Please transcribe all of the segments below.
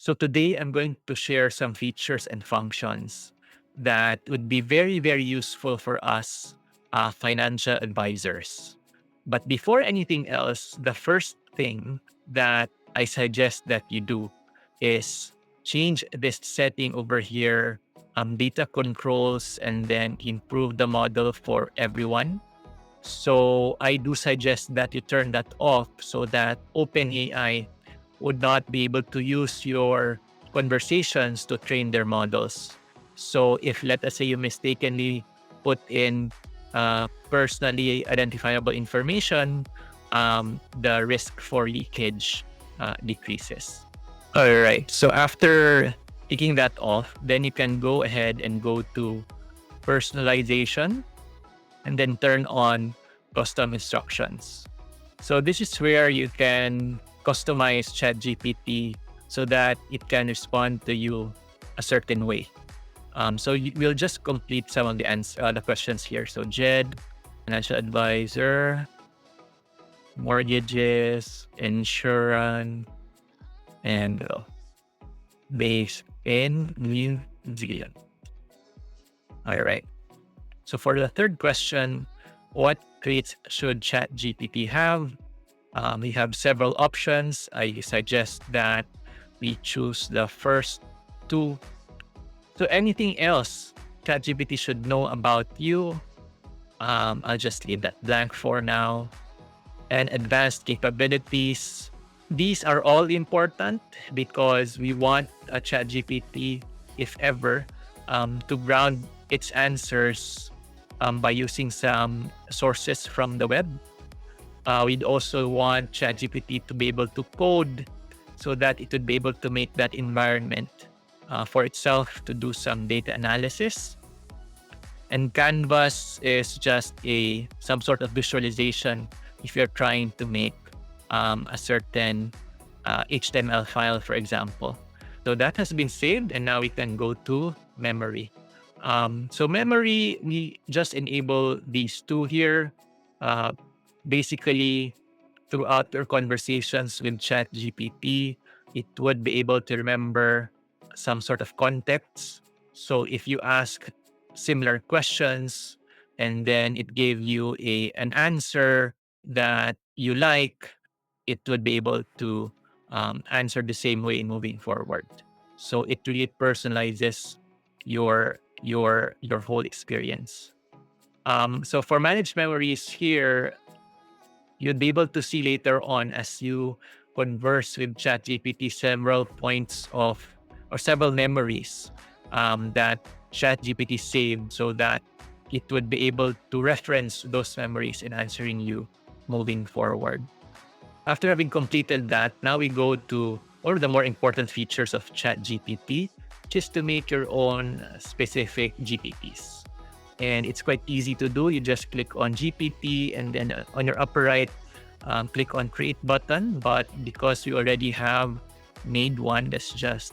So today I'm going to share some features and functions that would be very, very useful for us financial advisors. But before anything else, the first thing that I suggest that you do is change this setting over here, data controls, and then improve the model for everyone. So I do suggest that you turn that off so that OpenAI would not be able to use your conversations to train their models. So if, let us say, you mistakenly put in personally identifiable information, the risk for leakage decreases. All right. So after taking that off, then you can go ahead and go to personalization and then turn on custom instructions. So this is where you can customize ChatGPT so that it can respond to you a certain way. We'll just complete some of the questions here. So Jed, financial advisor, mortgages, insurance, and based in New Zealand. All right. So for the third question, what traits should ChatGPT have? We have several options. I suggest that we choose the first two. So anything else ChatGPT should know about you, I'll just leave that blank for now. And advanced capabilities. These are all important because we want a ChatGPT, if ever, to ground its answers by using some sources from the web. We'd also want ChatGPT to be able to code so that it would be able to make that environment for itself to do some data analysis. And Canvas is just some sort of visualization if you're trying to make a certain HTML file, for example. So that has been saved, and now we can go to memory. So memory, we just enable these two here. Basically, throughout your conversations with ChatGPT, it would be able to remember some sort of context. So if you ask similar questions and then it gave you an answer that you like, it would be able to answer the same way moving forward. So it really personalizes your whole experience. So for managed memories here, you'd be able to see later on as you converse with ChatGPT several points of or several memories that ChatGPT saved so that it would be able to reference those memories in answering you moving forward. After having completed that, now we go to one of the more important features of ChatGPT, which is to make your own specific GPTs. And it's quite easy to do. You just click on GPT and then on your upper right, click on create button. But because you already have made one, let's just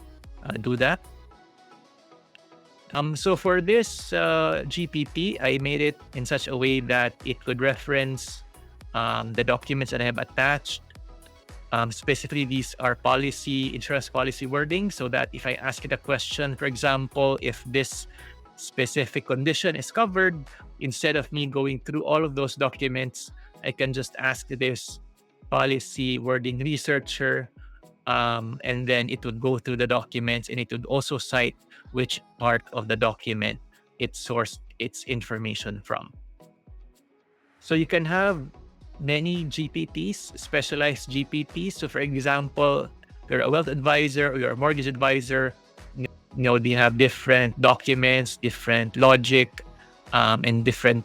do that. So for this GPT, I made it in such a way that it could reference the documents that I have attached. Specifically, these are insurance policy wording, so that if I ask it a question, for example, if this specific condition is covered, instead of me going through all of those documents, I can just ask this policy wording researcher, and then it would go through the documents and it would also cite which part of the document it sourced its information from. So you can have many GPTs, specialized GPTs. So for example, you're a wealth advisor or you're a mortgage advisor, they have different documents, different logic, and different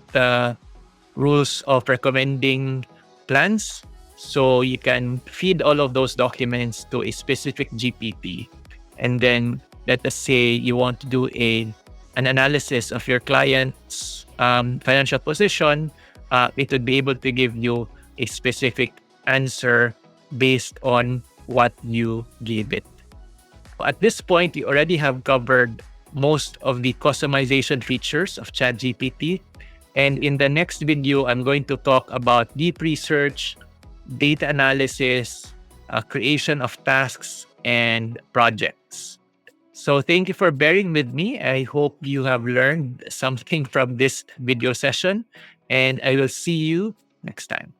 rules of recommending plans. So you can feed all of those documents to a specific GPT. And then let us say you want to do an analysis of your client's financial position, it would be able to give you a specific answer based on what you gave it. At this point, you already have covered most of the customization features of ChatGPT. And in the next video, I'm going to talk about deep research, data analysis, creation of tasks, and projects. So thank you for bearing with me. I hope you have learned something from this video session, and I will see you next time.